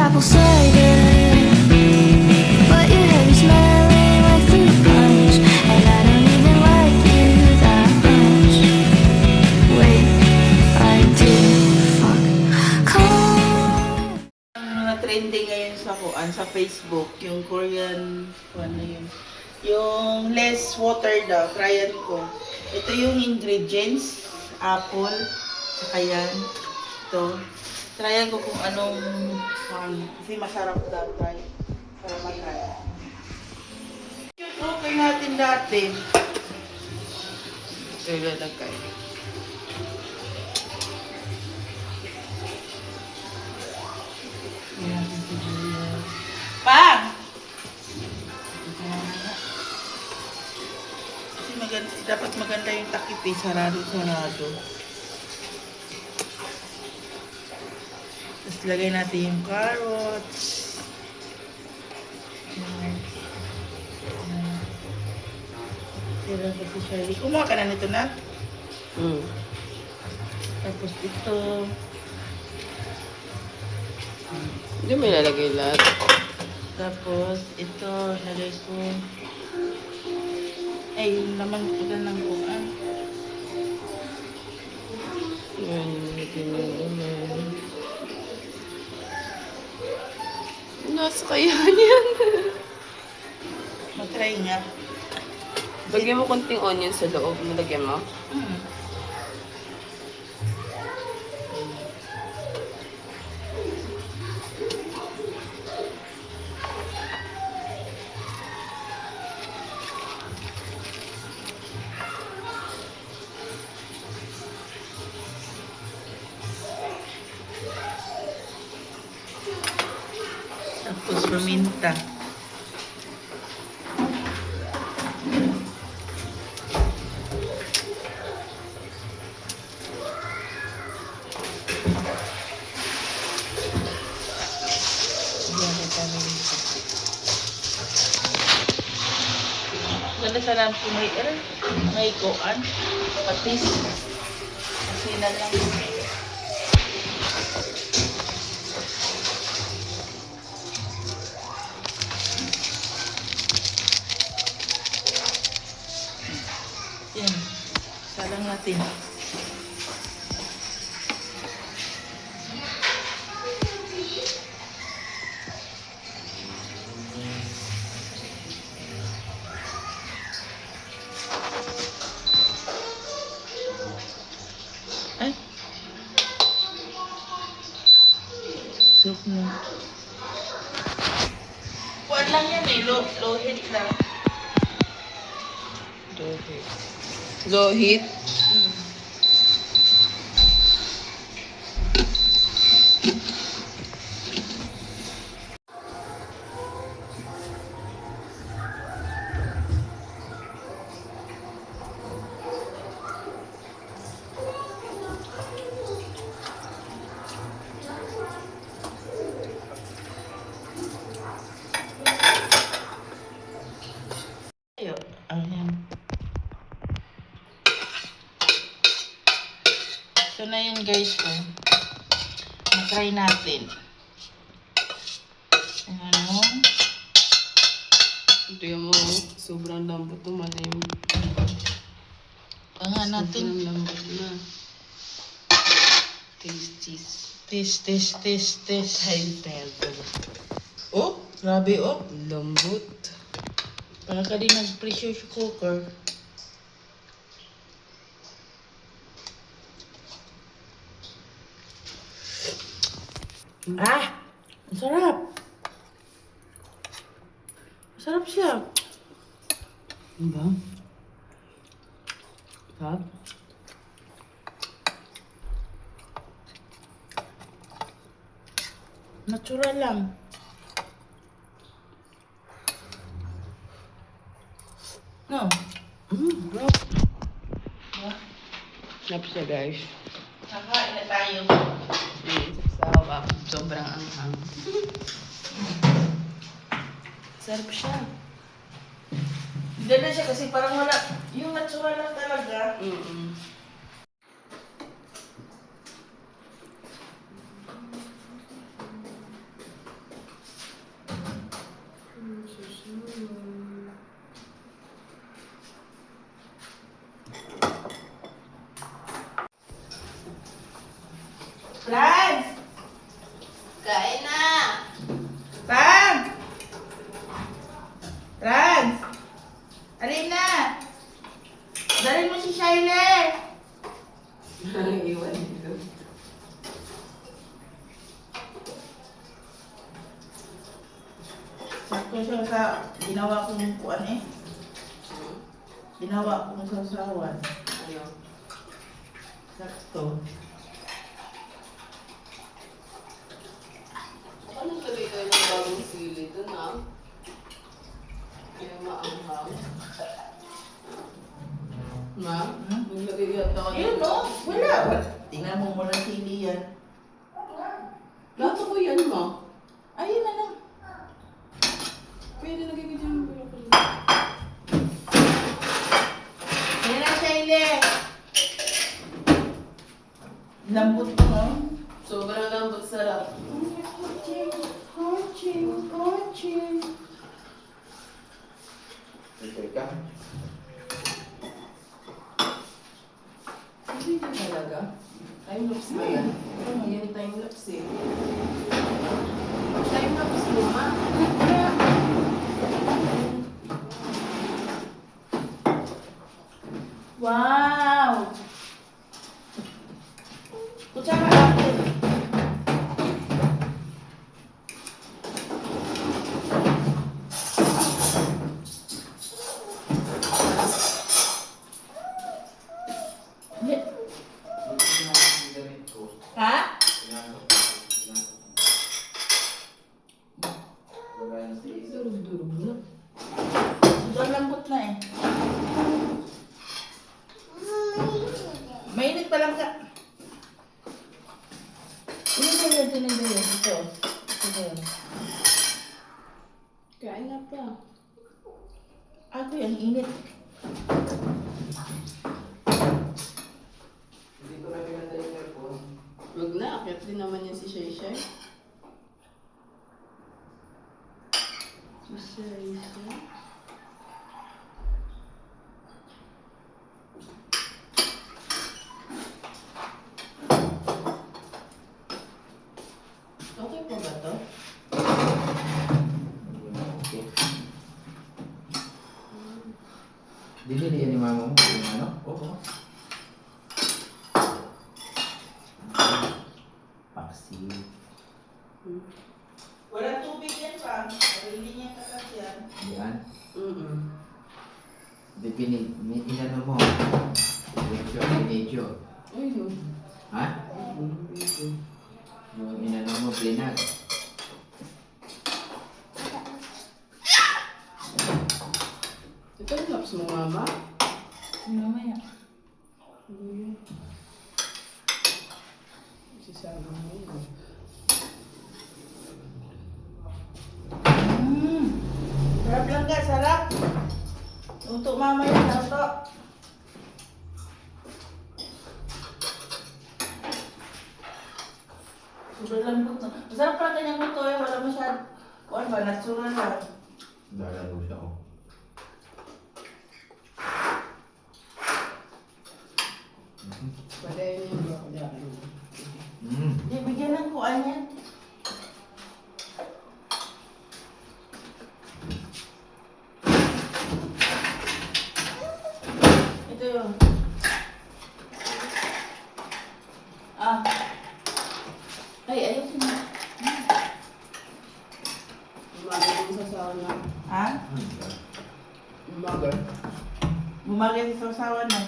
apple cider, but your hair is smelling like fruit punch, and I don't even like you that much. Wait until fuck come. Ang trending ngayon sa kuan sa Facebook, yung Korean, ano yun, yung less water daw, tryan ko. Ito yung ingredients, apple, saka yan, ito. Tryan ko kung anong, kasi masarap daw, try, para matry. Yung cooker natin dati, ito ilalagay. Pa! Kasi maganda, dapat maganda yung takip eh, sarado-sarado. Tapos lagay natin yung carrots. Tira ko si Shirley. Kumuha ka na nito na? Tapos ito. Hindi mo ilalagay lahat. Tapos ito, lagay ko. Ay, yung laman ko ng kuan. Yan, lagay mo naman. Nasa kaya yan. Matry nga. Lagyan mo konting onion sa loob. Nalagyan mo. Tapos paminta. Ganda sa lang po may kuan, patis. Kasi na lang. Yan. Salang natin. Ay. Soup na. Kuan lang yan eh. Low heat lang. Low heat. Ayo, ayan. So na yun guys ko. Na-try natin. Ano? Ito yung mo. Sobrang lambot to malim. Pangan natin. Sobrang lambot na. Taste. Taste. High level. Oh, grabe oh. Lambot. Para ka din nag-pressure cooker. Ah! Ang sarap! Masarap siya. Ano ba? Sarap? Natural lang. No? Bro. Sarap siya guys. Nakain na tayo. Sawa. Sobrang anghang. Sarap siya. Ganda siya kasi parang wala, yung natural lang talaga. Franz! Kain na! Franz! Franz! Alin na! Dalhin mo si Shaile! Iwan dito. Sakto siya sa ginawa kong kuan eh. Ginawa kong sasawan. Ano? Sakto. Ano sabi kayo ng bagong sili dun ah? Kaya maanghang. Ma? Maglagay yata ka Ayun no? Wala. Tingnan mo muna sili yan. Lato ko yan ma. Ayun na lang. Pwede lagay ko dyan. Ayan na, Shaile. Lambot mo, no? Sobrang lambot sarap. Teka. Hindi ka talaga. Time lapse ba yan? Oo, yan time lapse eh. Time lapse mo ma. Wow! Kutsara akin. Hindi. Ha? Durog-durog na. Sobrang lambot na eh. Mainit pa lang ka. Tinigay. Ito. Ito yun. Kain na pa. Ako yung init. Hindi ko nakikita yung aircon. Wag na, akyat din naman yan si Shay Shay. Si Shay Shay. Okay pa ba to? Okay. Dinilihan ni mama mo yung ano? Oo. Paksi. Wala tubig yan pa. Sarili niya kakas yan. Yan. Mm-mm. Inano mo. Medyo. Ay, no. Ha? Yung inano mo, pinag. Ito yung laps mo, mama. Mamaya. Sisama mo yun. Sarap lang ka, sarap. Luto mamaya, luto. Sobrang lambot na. Masarap pala kanyang luto eh. Wala masyad. Kuan ba? Natural lang. Lalaro siya ko. Pwede yun yung broccoli akin. Di, bigyan ng kuan yan. Ito yun. Ah. Ay, ayusin mo. Umaga yung sasawa na. Ha? Umaga. Bumagay sa sausawan mo.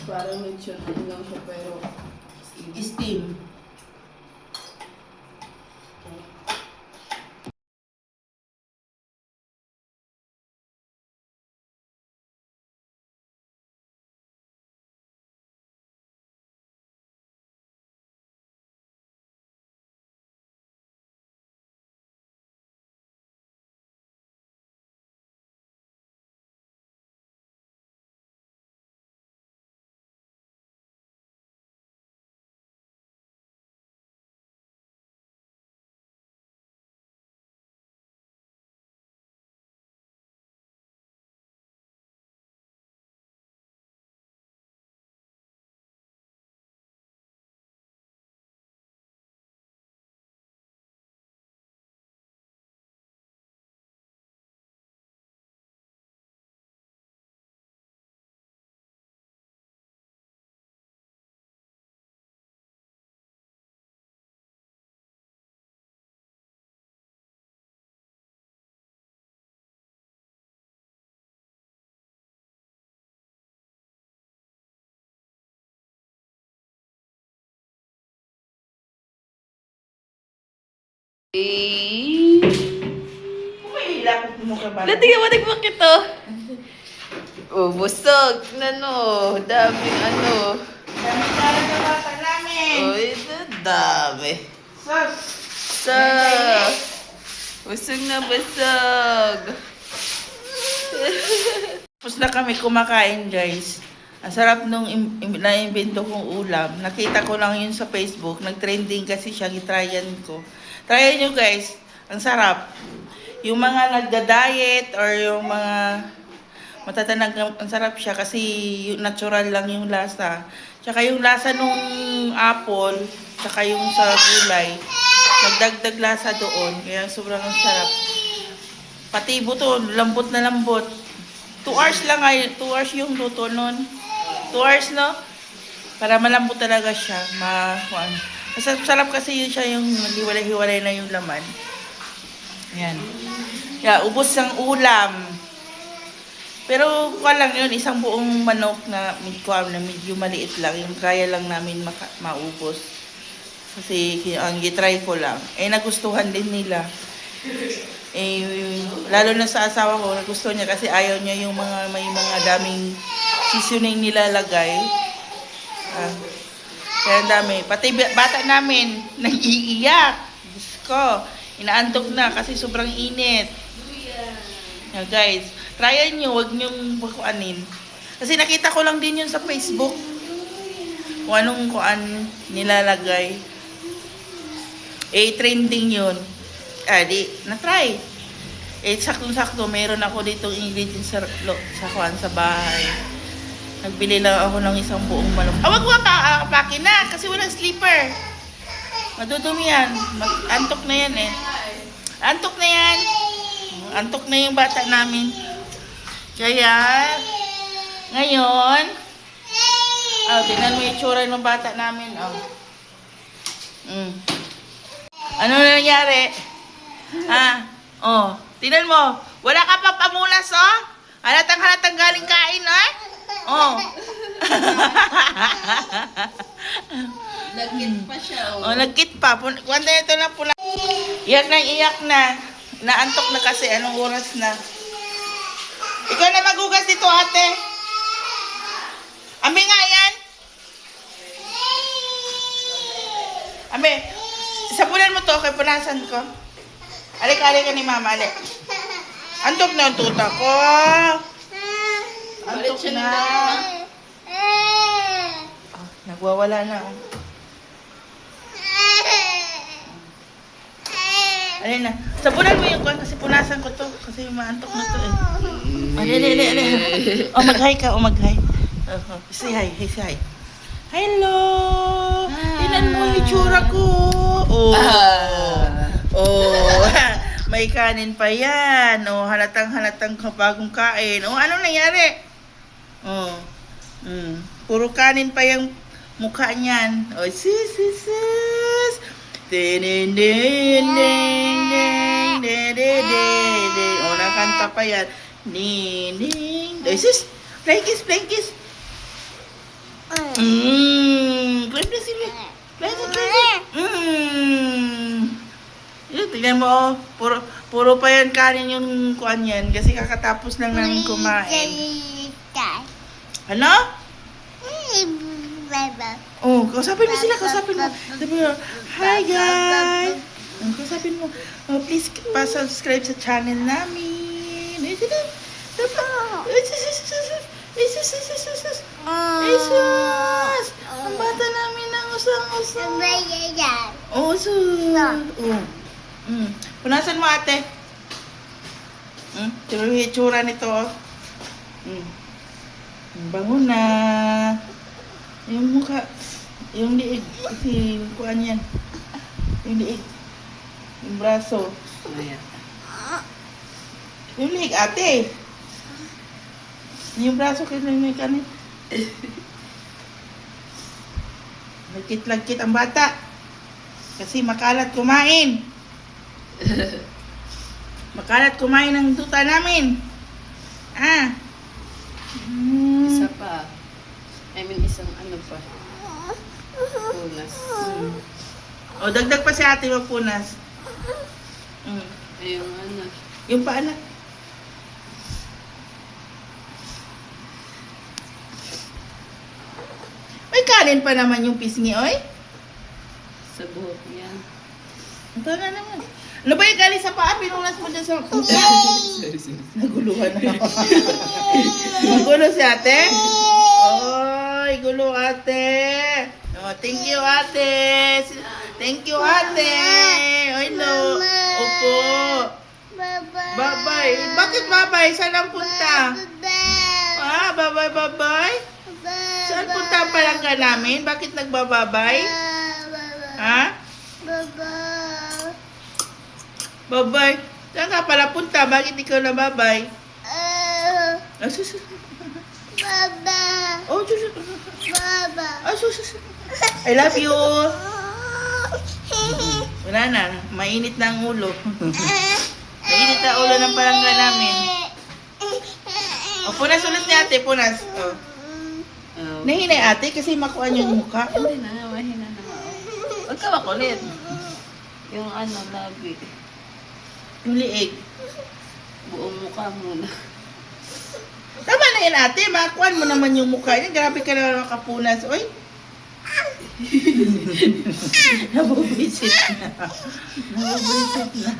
Parang lechon din lang siya pero Steam. May lapot mo ka ba? Tingnan mo, tignan ito. Oh, busog. Nano, daming ano. Dami-dami na bata namin. Oh, ito, dami. Sus! So, busog na busog. Tapos na kami kumakain, guys. Ang sarap nung na-invento kong ulam. Nakita ko lang yun sa Facebook. Nag-trending kasi siya. Gitryan ko. Tryan nyo, guys. Ang sarap. Yung mga nagda-diet or yung mga matatanag, ang sarap siya kasi yung natural lang yung lasa. Tsaka yung lasa nung apple, tsaka yung sa gulay, nagdagdag lasa doon. Kaya sobrang sarap. Pati buto, lambot na lambot. 2 hours lang ay 2 hours yung luto nun. 2 hours, no? Para malambot talaga siya. Masarap kasi yun siya yung hiwalay-hiwalay na yung laman. Yan. Yeah, ubos ng ulam. Pero kuha lang yun, isang buong manok na medyo maliit lang. Yung kaya lang namin maubos. Kasi ang gitry ko lang. Nagustuhan din nila. Lalo na sa asawa ko, nagustuhan niya kasi ayaw niya yung may mga daming seasoning nilalagay. Kaya ang dami. Pati bata namin, nag-iiyak. Diyos ko, inaantok na kasi sobrang init. Yeah, guys, tryan nyo, huwag nyong pakuanin. Kasi nakita ko lang din yun sa Facebook. Kung anong kuan nilalagay. Trending yun. Na-try. Saktong-sakto, meron ako ditong ingredients sa bahay. Nagbili lang ako ng isang buong manok. Wag mo pakin na kasi walang slipper. Madudumi yan. Antok na yan eh. Antok na yan. Antok na yung bata namin. Kaya, ngayon, tingnan mo yung itsura ng bata namin. Ano na nangyari? Tingnan mo. Wala ka pa pamunas, oh? Halatang galing kain, oh? Nagkit pa siya, oh. Nagkit pa. Kwanta ito na pula. Iyak na. Naantok na kasi. Anong oras na? Ikaw na magugas dito, ate. Ami nga yan. Ami, sabunan mo to. Okay, punasan ko. Alik ka ni mama, alik. Antok na ang tuta ko. Antok na. Nagwawala na, oh. Alin na. Sabunan mo yung kwan kasi punasan ko to. Kasi maantok na to, eh. Ali. Mag-hi ka, mag-hi. Say hi, say hi. Hello! Tingnan mo yung itsura ko. May kanin pa yan. Halatang bagong kain. Anong nangyari? Puro kanin pa yung mukha niyan. Sis. Nakanta pa yan. Ning. Sis, flying kiss. Tingnan mo, puro pa yan kanin yung kuan yan. Kasi kakatapos lang namin kumain. Ano? Kausapin mo sila, kausapin mo. Sabi mo, hi guys! Kausapin mo, please pa-subscribe sa channel namin. Jesus! Ang bata namin ang usang-usang. Punasan mo, ate. Tignan mo yung itsura nito. Bango na. Yung mukha. Yung liig. Kasi kuhaan yan. Yung liig. Yung braso. Ayan. Yung liig, ate. Yung braso kasi may kanin. Lagkit ang bata. Kasi makalat kumain. Makalat kumain ng tuta namin. Isa pa. Isang ano pa. Punas. Dagdag pa si ate magpunas. Mm. Ay, yung ano. Yung paa na. May kanin pa naman yung pisngi, oy. Sa buhok yan. Ito na naman. Ano ba yung galing sa paa? Pinunas mo dyan sa... Naguluhan na ako. Magulo si ate? Oy, gulo ate. Oh, thank you ate. Thank you ate. Oy, no. Opo. Bye-bye. Bakit bye-bye? Saan ang punta? Ah, bye-bye, bye-bye. Saan punta ang palangga namin? Bakit nagbababay? Ha? Bye-bye. Saan ka pala punta? Bakit ikaw na bye-bye? Ah, sus. Oh, sus. Ah, sus. I love you. Wala na. Mainit na ang ulo. Mainit na ulo ng palangga namin. Oh, punas ulit ni ate. Punas. Oh. Oh. Nahinay ate kasi makuha niyo yung mukha. Hindi na, mahina na nga. Huwag ka makulit. Yung ano, labi. Yung liig. Buong mukha muna. Tama na yan ate. Makuha mo naman yung mukha niya. Grabe ka na makapunas. Oy. Nabubisit na. Nabubisit na.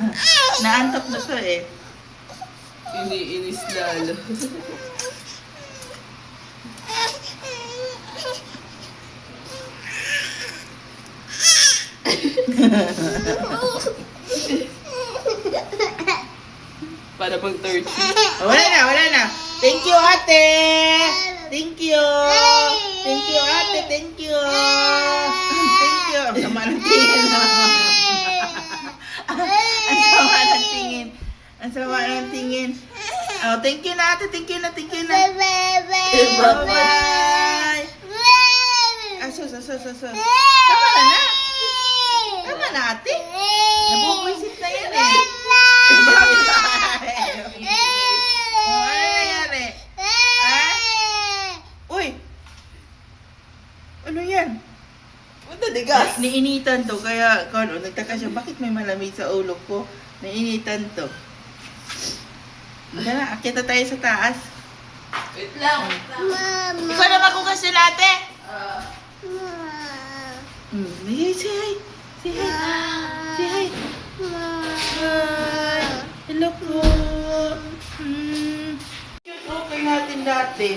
Naantok na to eh. Iniinis lalo. Para pag 30. Wala na. Thank you, ate. Thank you. Thank you, ate. Thank you. Thank you. Ang sama ng tingin. Ang sama ng tingin. Ang sama ng tingin. Oh, thank you na, ate. Thank you na. Bye-bye. Sus. Tama na. Tama na, ate. Nabubuisit na yan eh. Oh, ano nangyari? Ha? Uy! Ano yan? Punta digas. Niinitan to, kaya nagtaka siya, bakit may malamig sa ulo ko? Niinitan to. Tara, akita tayo sa taas. Wait lang. Ikaw na magugas yun, ate? Ah, Say hi. Say hi. Say hi. Hi. Hello po. Cute okay natin dati.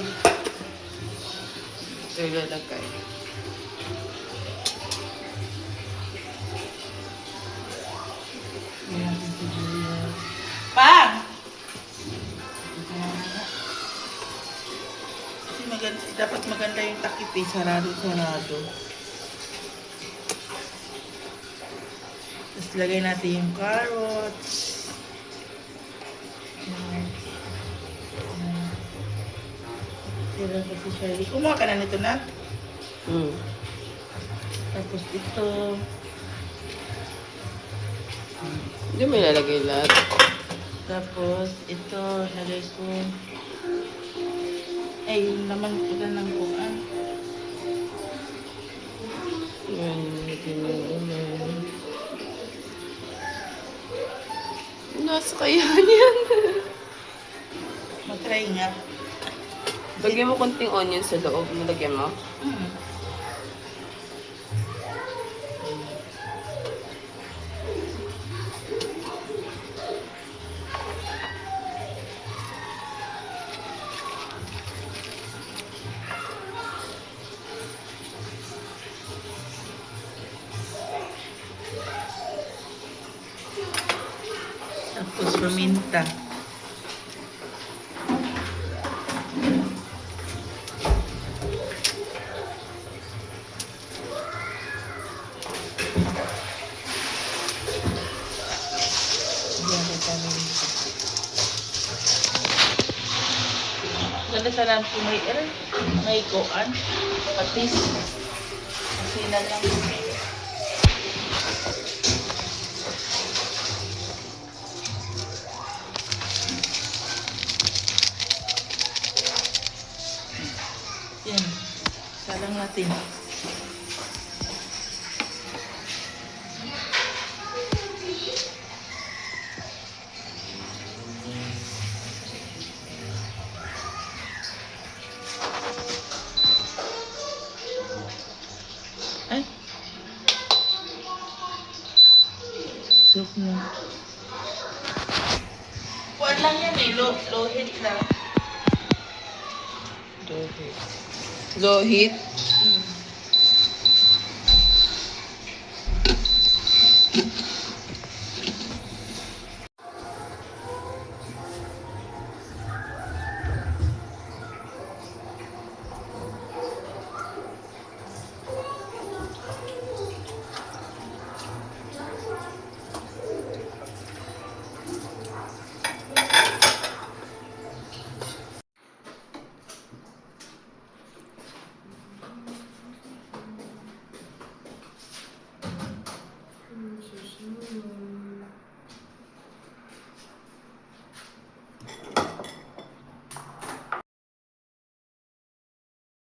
ito yung lalagay. Pa! Kasi dapat maganda yung takip eh. Sarado. Tapos lagay natin yung carrots. Tira ko si Shelly. Kumuha ka na nito na. Tapos ito. Hindi mo ilalagay lahat. Tapos ito. Lagay ko. Ay, yung laman ko na ng buwan. Yan, hindi mo ilalagay. Nasa kaya yan. Mag-try nga. Lagyan mo konting onion sa loob. Nalagyan mo. Tapos paminta. Ganda sana po may kuan. At least, kasi na lang. Yan. Salang natin. low heat lang. Low heat.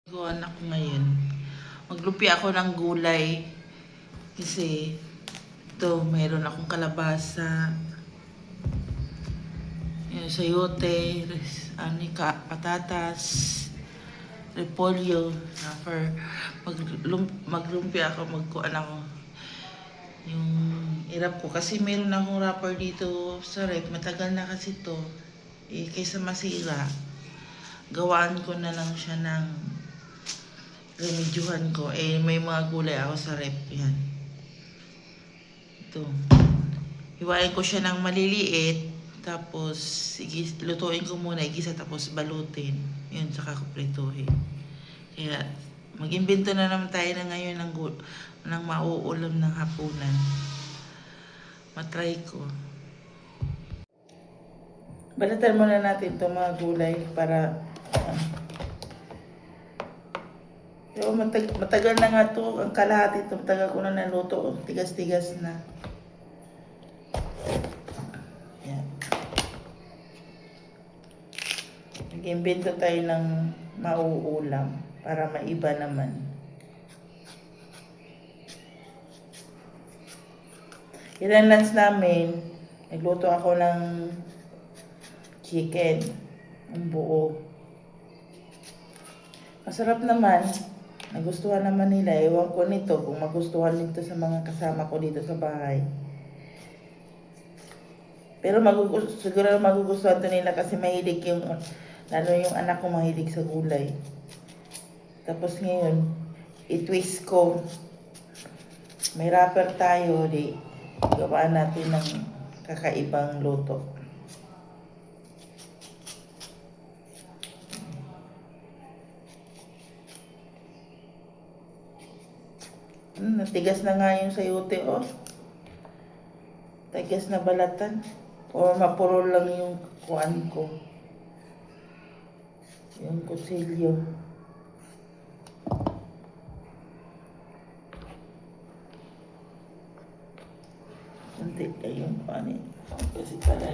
Gawan ako ngayon. Maglupi ako ng gulay. Kasi ito, mayroon akong kalabasa. Yung sayote, patatas, repolyo. Maglumpia ako, magkuhan ako. Yung irap ko. Kasi mayroon akong wrapper dito sa rep. Matagal na kasi to. Kaysa masira, gawaan ko na lang siya ng remedyohan ko. May mga gulay ako sa rep. Yan. Ito. Hiwain ko siya ng maliliit. Tapos, lutuin ko muna. Igisa tapos balutin. Yun, saka ko prituhin. Kaya, mag-imbento na naman tayo na ngayon ng mauulam ng hapunan. Matry ko. Balatan muna natin itong mga gulay para matagal na nga ito. Ang kalahati ito, matagal ko na naluto. Tigas-tigas na. Yan. Nag-imbento tayo ng mauulam para maiba naman. Yan ang lunch namin. Nagluto ako ng chicken. Ang buo. Masarap naman. Nagustuhan naman nila. Ewan ko nito kung magustuhan nito sa mga kasama ko dito sa bahay. Pero siguro magugustuhan to nila kasi mahilig lalo yung anak ko mahilig sa gulay. Tapos ngayon, i-twist ko. May wrapper tayo, gawaan natin ng kakaibang luto. Natigas na nga yung sayote, oh. Tigas na balatan. O mapuro lang yung kuan ko. Yung kutsilyo. Kunti yung kuan eh. Kasi pala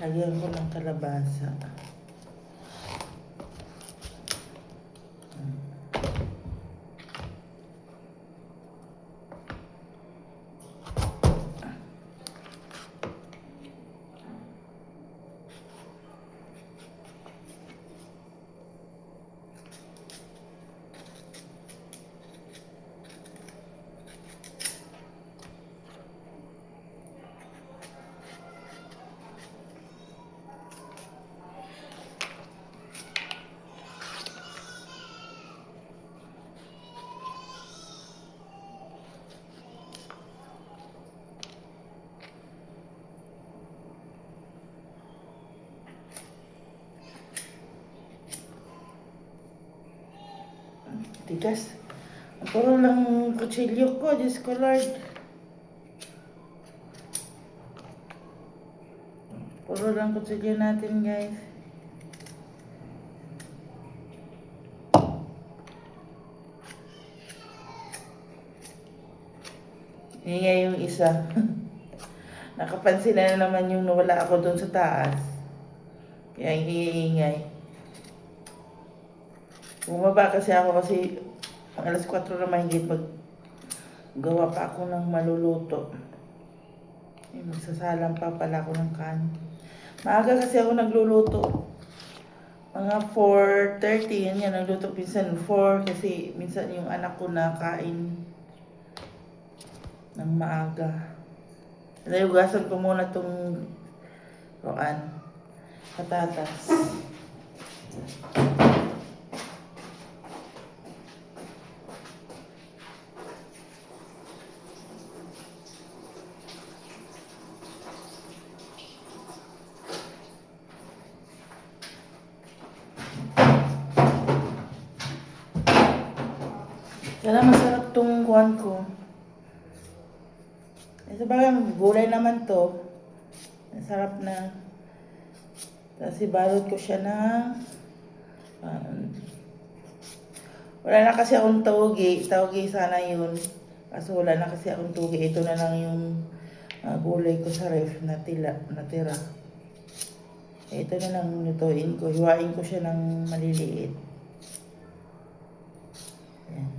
lagyan ko ng kalabasa. Tigas. Ang puro lang kutsilyo ko, Diyos ko Lord. Puro lang kutsilyo natin, guys. Ingay yung isa. Nakapansin na naman yung nawala ako doon sa taas. Kaya ingay. Bumaba kasi ako kasi alas 4 na mahigit gawa pa ako ng maluluto. Magsasalang pa pala ako ng kanin. Maaga kasi ako nagluluto. Mga 4:30 yan nagluto. Minsan 4 kasi minsan yung anak ko nakain ng maaga. Hugasan ko muna itong Kuan. Patatas. Kaya masarap tong kuan ko. Ito ba, gulay naman to. Masarap na. Tapos ibalot ko siya ng wala na kasi akong taugi. Taugi sana yun. Kaso wala na kasi akong taugi. Ito na lang yung gulay ko sa ref na natira. Ito na lang lutuin ko. Hiwain ko siya ng maliliit. Ayan.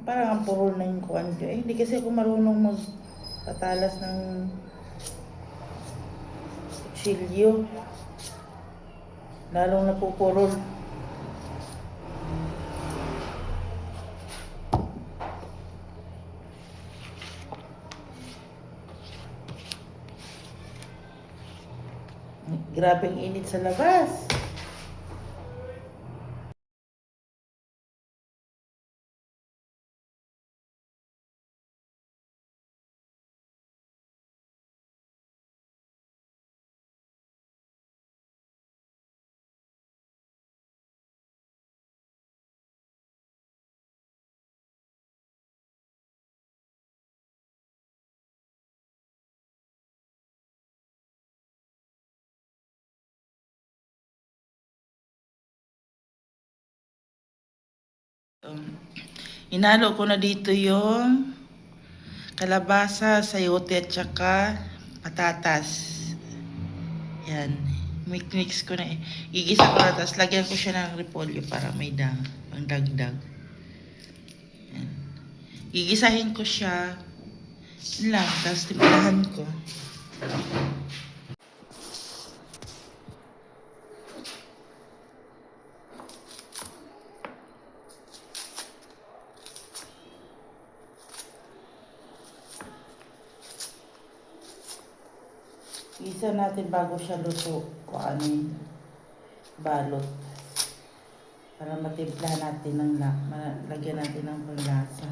Parang ang purol na yung kuan ko. Hindi kasi ako marunong magpatalas ng kutsilyo. Lalong napupurol. Grabeng init sa labas. Inalo ko na dito yung kalabasa, sayote at saka patatas. Yan. Mix ko na eh. Gigisa ko na, tapos lagyan ko siya ng repolyo para may pangdagdag. Yan. Gigisahin ko siya. Yun lang, tapos timplahan ko. Gisa natin bago siya luto kung ano yung balot. Para matimpla natin ng lagyan natin ng panglasa.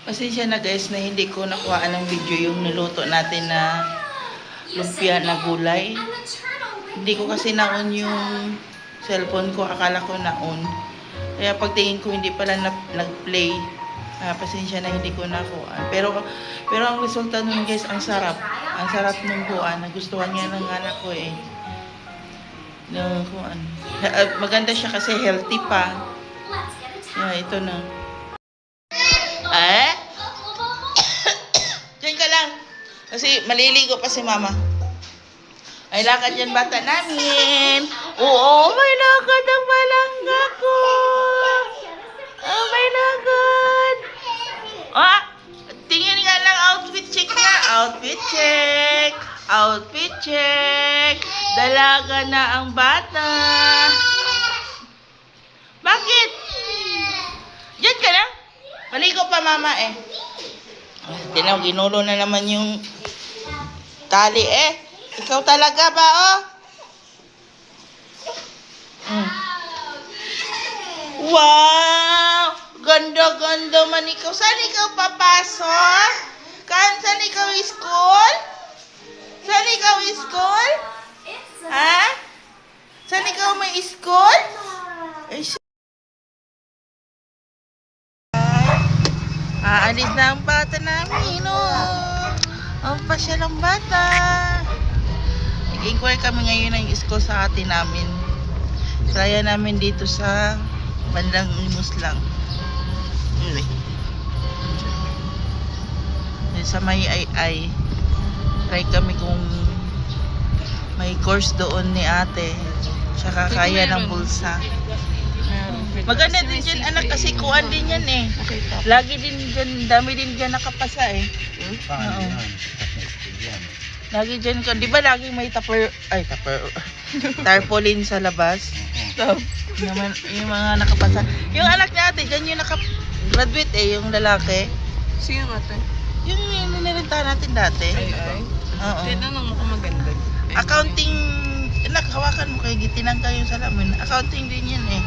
Pasensya na guys na hindi ko nakuha ng video yung niluto natin na lumpia na gulay. Hindi ko kasi naon yung cellphone ko. Akala ko naon. Kaya pagtingin ko hindi pala nag-play. Pasensya na hindi ko nakuha. Pero ang resulta nun guys, ang sarap. Ang sarap nung kuha. Nagustuhan niya ng anak ko eh. Maganda siya kasi healthy pa. Ito na. Diyan ka lang. Kasi maliligo pa si mama. Ay, lakad yan bata namin. Oo, may lakad ang balangga ko. Oh, may lakad. Tingin nga lang, outfit check nga. Outfit check. Outfit check. Dalaga na ang bata. Bakit? Diyan ka lang. Maligo pa mama eh. Tinaw, ginulo na naman yung tali eh. Ikaw talaga ba oh? Wow! Ganda-ganda man ikaw. Saan ikaw papasok? Saan ikaw school? Saan ikaw school? Ha? Saan ikaw may school? Aalis na ang bata namin, oh. Ang pasyal ang bata. Magta-try kami ngayon ng school sa ate namin. Trya namin dito sa bandang Imus lang. Anyway. Sa may ay try kami kung may course doon ni ate. Tsaka kaya ng bulsa. Maganda din dyan anak kasi kuan din yan eh. Lagi din dyan, dami din dyan nakapasa eh. Paano Oo. yan? Yan. Lagi dyan ko, di ba lagi may tarpaulin sa labas? Yung mga nakapasa. Yung anak ni ate, dyan yung naka-graduate eh, yung lalaki. Sino ate? Yung ninintahan natin dati. Ay. Oo. Tinanong mo kung maganda. Accounting, anak, hawakan mo kayo, gitinang kayo sa salamin. Accounting din yan eh.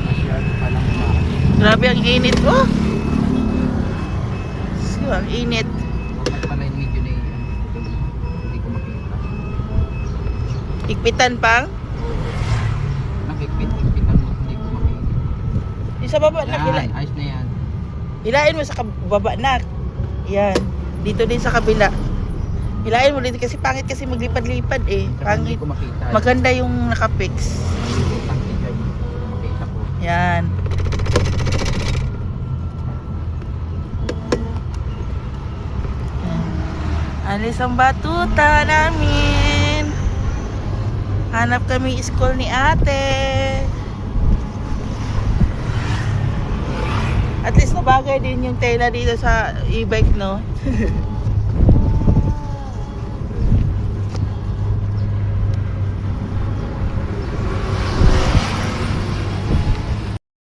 Masyado palang Grabe ang init oh. So, ang init. Bakit pala yung medyo na yun? Hindi ko makita. Higpitan pang. Nakikpit-higpitan mo, hindi ko makita. Yung sa baba na, Yan, ayos na yan. hilain mo sa baba na. Yan. Dito din sa kabila. Hilain mo din kasi pangit kasi maglipad-lipad eh. Tsaka hindi Pangit. ko makita. Maganda yung nakapix. Pangit siya, hindi ko makita ko. Yan. Alis ang batuta namin. Hanap kami school ni ate. At least nabagay din yung tela dito sa e-bike, no?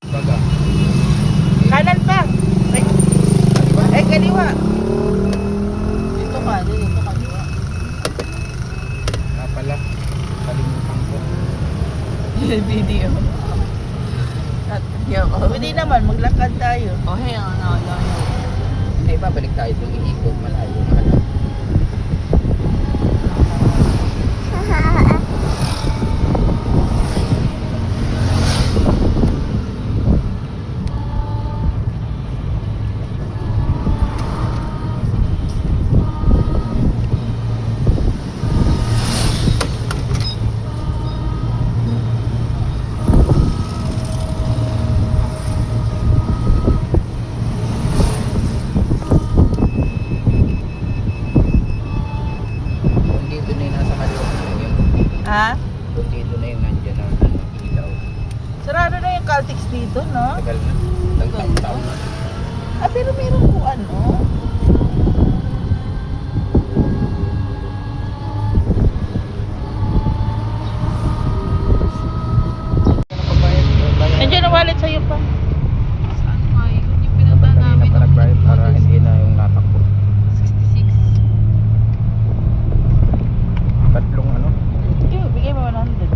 Baga. Kanan pa. Ay, kaliwa. Dito ka, dito kaliwa. Nga pala, kalimutan ko. Video. Pwede naman, maglakad tayo. Oh, hey, ano. Ay, babalik tayo doon, iikot, malayo na lang. Kung dito na yung nasa kaliwa na yun, Ha? kung dito na yung nandiyan ang ano, ilaw. Sarado na yung Caltex dito, no? Tagal na, tagtang-taon na. Ah, pero meron po ano? Nandiyan ang wallet sa'yo pa. Saan nga yun? Yung pinunta namin. Kanina pa nagbayad para hindi na yung natakbo. 66. Tatlong ano, Sige, bigay mo 100.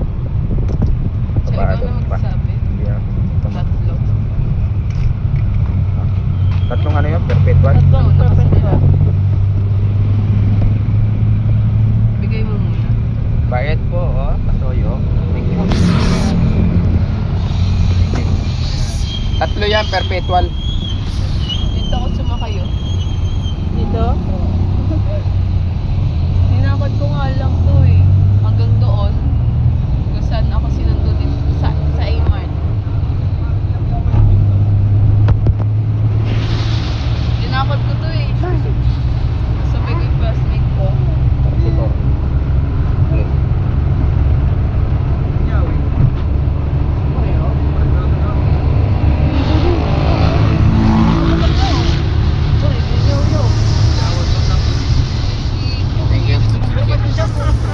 So, ikaw Babago na pa. magsabi. Hindi ah. Tatlo. Tatlong ano yun, perpetual. Tatlong Oo, perpetual. Bigay mo muna. Bayad po, oh, pasoyo. Thank you. Tatlo yan, perpetual. Dito ako sumakayo. Dito? Hinakad ko nga lang to eh. Hanggang doon. Kung saan ako sinundo din sa A-Mart. Hinakad ko to eh. Sabay ko yung classmate ko. Ito. Thank you.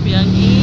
Piangin.